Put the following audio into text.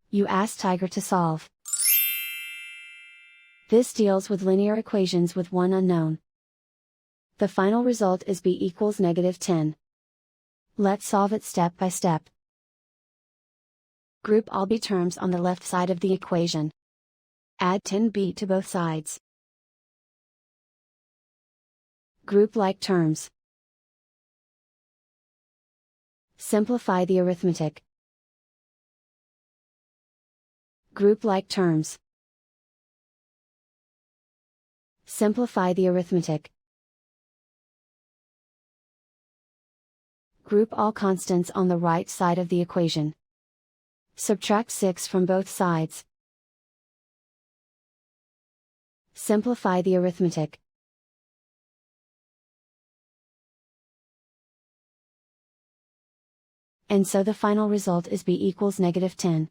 You ask Tiger to solve. This deals with linear equations with one unknown. The final result is b equals -10. Let's solve it step by step. Group all b terms on the left side of the equation. Add 10b to both sides. Group like terms. Simplify the arithmetic. Group like terms. Simplify the arithmetic. Group all constants on the right side of the equation. Subtract 6 from both sides. Simplify the arithmetic. And so the final result is b equals -10.